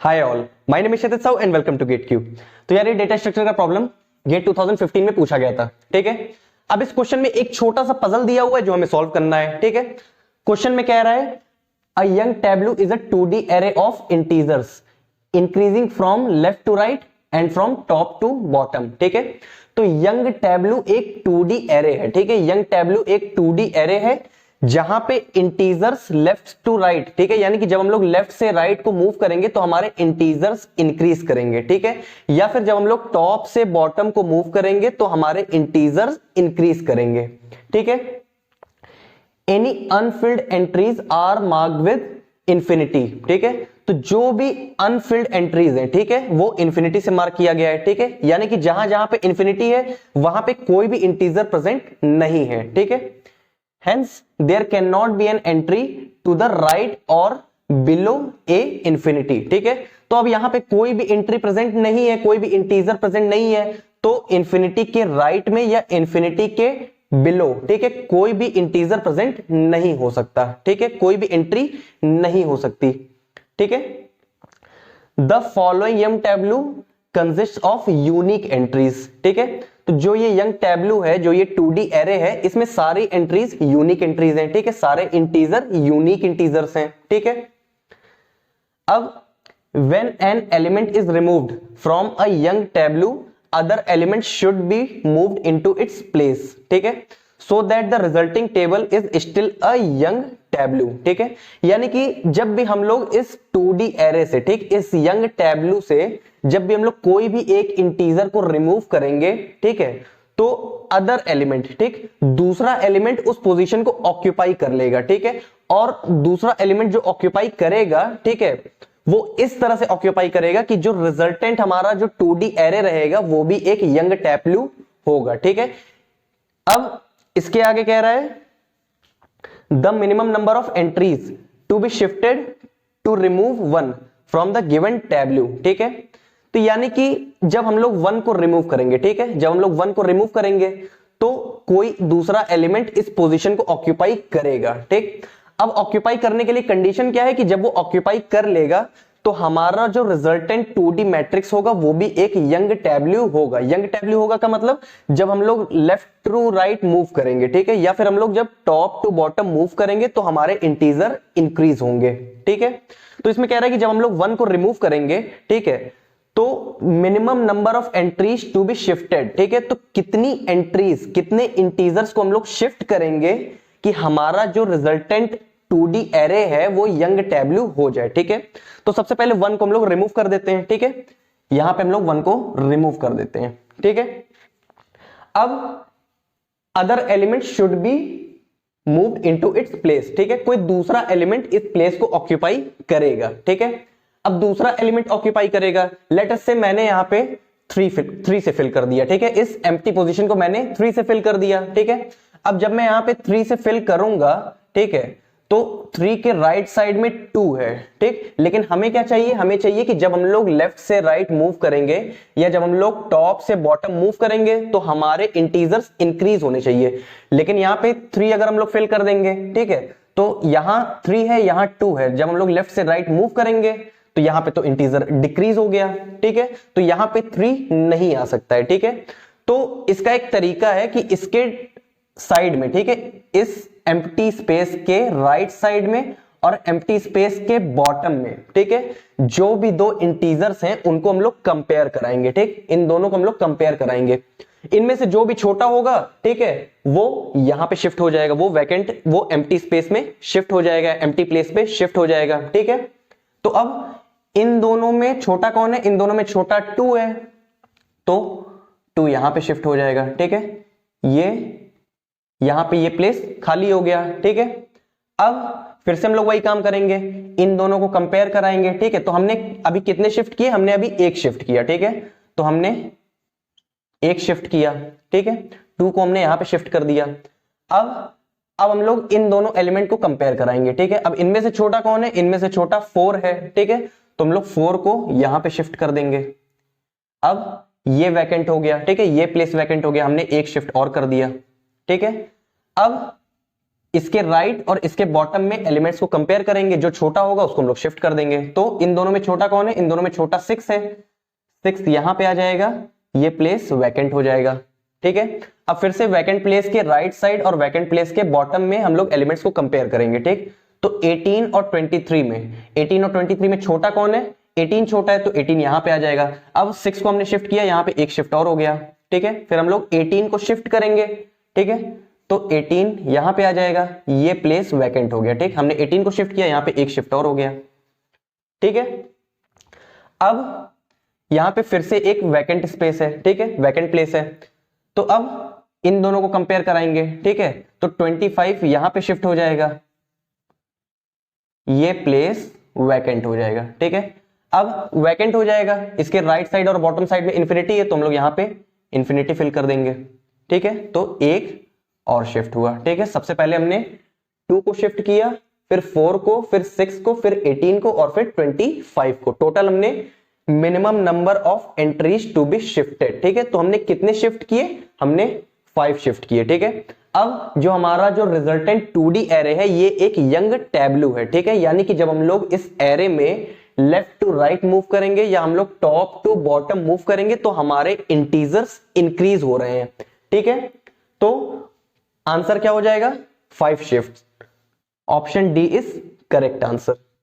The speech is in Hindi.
Hi all, my name is Kshitij Sahu and welcome to GATE Q. तो यार ये डेटा स्ट्रक्चर का प्रॉब्लम गेट 2015 में पूछा गया था। ठीक है, अब इस क्वेश्चन में एक छोटा सा पजल दिया हुआ है जो हमें सॉल्व करना है। ठीक है, क्वेश्चन में कह रहा है a young tableau is a 2D array of integers increasing from left to right and from top to bottom. ठीक है, तो यंग टेबलू एक 2D एरे है। ठीक है, यंग टेबलू एक 2D एरे है जहां पे इंटीजर्स लेफ्ट टू राइट, ठीक है, यानी कि जब हम लोग लेफ्ट से राइट को मूव करेंगे तो हमारे इंटीजर्स इंक्रीज करेंगे। ठीक है, या फिर जब हम लोग टॉप से बॉटम को मूव करेंगे तो हमारे इंटीजर्स इंक्रीज करेंगे। ठीक है, any unfilled entries are marked with infinity. ठीक है, तो जो भी अनफिल्ड एंट्रीज है, ठीक है, वो इंफिनिटी से मार्क किया गया है। ठीक है, यानी कि जहां जहां पे इंफिनिटी है वहां पे कोई भी इंटीजर प्रेजेंट नहीं है। ठीक है, hence there cannot be an entry to the right or below a infinity। ठीक है, तो अब यहां पे कोई भी एंट्री प्रेजेंट नहीं है, कोई भी इंटीजर प्रेजेंट नहीं है, तो इंफिनिटी के राइट में या इंफिनिटी के बिलो, ठीक है, कोई भी इंटीजर प्रेजेंट नहीं हो सकता। ठीक है, कोई भी एंट्री नहीं हो सकती। ठीक है, the following young tableau consist of unique entries. ठीक है, तो जो ये यंग टेबलू है, जो ये 2D एरे है, इसमें सारी एंट्रीज यूनिक एंट्रीज हैं। ठीक है, सारे इंटीजर यूनिक इंटीजर्स हैं। ठीक है, अब when an element is removed from a young tableau other element should be moved into its place. ठीक है, so that the resulting table is still a young tableau. ठीक है, यानी कि जब भी हम लोग इस 2D एरे से, ठीक, इस यंग टेबलू से जब भी हम लोग कोई भी एक इंटीजर को रिमूव करेंगे, ठीक है, तो अदर एलिमेंट, ठीक, दूसरा एलिमेंट उस पोजीशन को ऑक्यूपाई कर लेगा। ठीक है, और दूसरा एलिमेंट जो ऑक्यूपाई करेगा, ठीक है, वो इस तरह से ऑक्यूपाई करेगा कि जो रिजल्टेंट हमारा जो 2D एरे रहेगा वो भी एक यंग टेबलू होगा। ठीक है, अब इसके आगे कह रहा है the minimum number of entries to be shifted to remove one from the given tableau. ठीक है, तो यानी कि जब हम लोग वन को रिमूव करेंगे, ठीक है, जब हम लोग वन को रिमूव करेंगे तो कोई दूसरा एलिमेंट इस पोजीशन को ऑक्यूपाई करेगा। ठीक, अब ऑक्यूपाई करने के लिए कंडीशन क्या है कि जब वो ऑक्यूपाई कर लेगा तो हमारा जो रिजल्टेंट 2D मैट्रिक्स होगा वो भी एक यंग टेबलू होगा। यंग टेबलू होगा का मतलब जब हम लोग लेफ्ट टू राइट मूव करेंगे, ठीक है, या फिर हम लोग जब टॉप टू बॉटम मूव करेंगे तो हमारे इंटीजर इंक्रीज होंगे। ठीक है, तो इसमें कह रहा है कि जब हम लोग वन को रिमूव करेंगे, ठीक है, तो minimum number of entries to be shifted. ठीक है, तो कितनी एंट्रीज, कितने इंटीजर्स को हम लोग शिफ्ट करेंगे कि हमारा जो रिजल्टेंट 2D एरे है वो यंग टेबलू हो जाए। ठीक है, तो सबसे पहले वन को हम लोग रिमूव कर देते हैं। ठीक है, यहां पे हम लोग वन को रिमूव कर देते हैं। ठीक है, अब other element should be move into its place. ठीक है, कोई दूसरा एलिमेंट इस प्लेस को ऑक्यूपाई करेगा। ठीक है, अब दूसरा एलिमेंट ऑक्यूपाई करेगा, लेट अस से मैंने यहां पे 3 से फिल कर दिया। ठीक है, इस एम्प्टी पोजीशन को मैंने 3 से फिल कर दिया। ठीक है, अब जब मैं यहां पे 3 से फिल करूंगा, ठीक है, तो 3 के राइट साइड में 2 है। ठीक, लेकिन हमें क्या चाहिए, हमें चाहिए कि जब हम लोग लेफ्ट से राइट मूव करेंगे या जब हम लोग टॉप से बॉटम मूव करेंगे तो हमारे इंटीजर्स इंक्रीज होने चाहिए। लेकिन यहां पे 3 अगर हम लोग फिल कर देंगे, ठीक है, तो यहां 3 है, यहां 2 है, जब हम लोग लेफ्ट से राइट मूव करेंगे तो यहां पे तो इंटीजर डिक्रीज हो गया। ठीक है, तो यहां पे 3 नहीं आ सकता है। ठीक है, तो इसका एक तरीका है कि इसके साइड में, ठीक है, इस एम्प्टी स्पेस के राइट साइड में और एम्प्टी स्पेस के बॉटम में, ठीक है, जो भी दो इंटीजर्स हैं उनको हम लोग कंपेयर कराएंगे। ठीक, इन दोनों को हम लोग कंपेयर कराएंगे, इनमें से जो भी छोटा होगा, ठीक है, वो यहां पे शिफ्ट हो जाएगा, वो वैकेंट, वो एम्प्टी स्पेस में शिफ्ट हो जाएगा, एम्प्टी प्लेस पे शिफ्ट हो जाएगा। ठीक है, तो अब इन दोनों में छोटा कौन है, इन दोनों में छोटा 2 है, तो 2 यहां पे शिफ्ट हो जाएगा। ठीक है, ये यहां पे ये प्लेस खाली हो गया। ठीक है, अब फिर से हम लोग वही काम करेंगे, इन दोनों को कंपेयर कराएंगे। ठीक है, तो हमने अभी कितने शिफ्ट किए, हमने अभी 1 शिफ्ट किया। ठीक है, तो हमने 1 शिफ्ट किया। ठीक है, 2 को हमने यहां पे शिफ्ट कर दिया। अब हम लोग इन दोनों एलिमेंट को कंपेयर कराएंगे। ठीक है, अब इनमें से छोटा कौन है, इनमें से छोटा 4 है। ठीक है, तो हम लोग 4 को यहां पे शिफ्ट कर देंगे। अब ये वैकेंट हो गया। ठीक है, ये प्लेस वैकेंट हो गया, हमने 1 शिफ्ट और कर दिया। ठीक है, अब इसके राइट और इसके बॉटम में एलिमेंट्स को कंपेयर करेंगे, जो छोटा होगा उसको हम लोग शिफ्ट कर देंगे। तो इन दोनों में छोटा कौन है? इन दोनों में छोटा 6 है, 6 यहां पे आ जाएगा, ये प्लेस वैकेंट हो जाएगा। ठीक है, अब फिर से वैकेंट प्लेस के राइट साइड और वैकेंट प्लेस के बॉटम में हम लोग एलिमेंट्स को कंपेयर करेंगे। ठीक, तो 18 और 23 में, 18 और 23 में छोटा कौन है? 18 छोटा है, तो 18 यहां पे आ जाएगा। अब 6 को हमने शिफ्ट किया, यहां पे एक शिफ्ट और हो गया। ठीक है, फिर हम लोग 18 को शिफ्ट करेंगे। ठीक है, तो 18 यहां पे आ जाएगा, ये प्लेस वैकेंट हो गया। ठीक, हमने 18 को शिफ्ट किया, यहां पे एक शिफ्ट और हो गया। ठीक है, अब यहां पे फिर से एक वैकेंट स्पेस है। ठीक है, वैकेंट प्लेस है, तो अब इन दोनों को कंपेयर कराएंगे। ठीक है, तो 25 यहां पे शिफ्ट हो जाएगा, ये प्लेस वैकेंट हो जाएगा। ठीक है, अब वैकेंट हो जाएगा, इसके राइट साइड और बॉटम साइड में इंफिनिटी है, तो हम लोग यहां पे इंफिनिटी फिल कर देंगे। ठीक है, तो एक और शिफ्ट हुआ। ठीक है, सबसे पहले हमने 2 को शिफ्ट किया, फिर 4 को, फिर 6 को, फिर 18 को और फिर 25 को। टोटल हमने minimum number of entries to be shifted. ठीक है, तो हमने कितने शिफ्ट किए? हमने 5 शिफ्ट किए। ठीक है, अब जो हमारा जो रिजल्टेंट 2D एरे है, ये एक यंग टैब्लू है। ठीक है, यानी कि जब हम लोग इस एरे में लेफ्ट टू राइट मूव करेंगे या हम लोग टॉप टू बॉटम मूव करेंगे, तो हमारे इंटीजर्स इंक्रीज हो रहे हैं। ठीक है, तो आंसर क्या हो जाएगा? 5 shift. Option D is correct answer.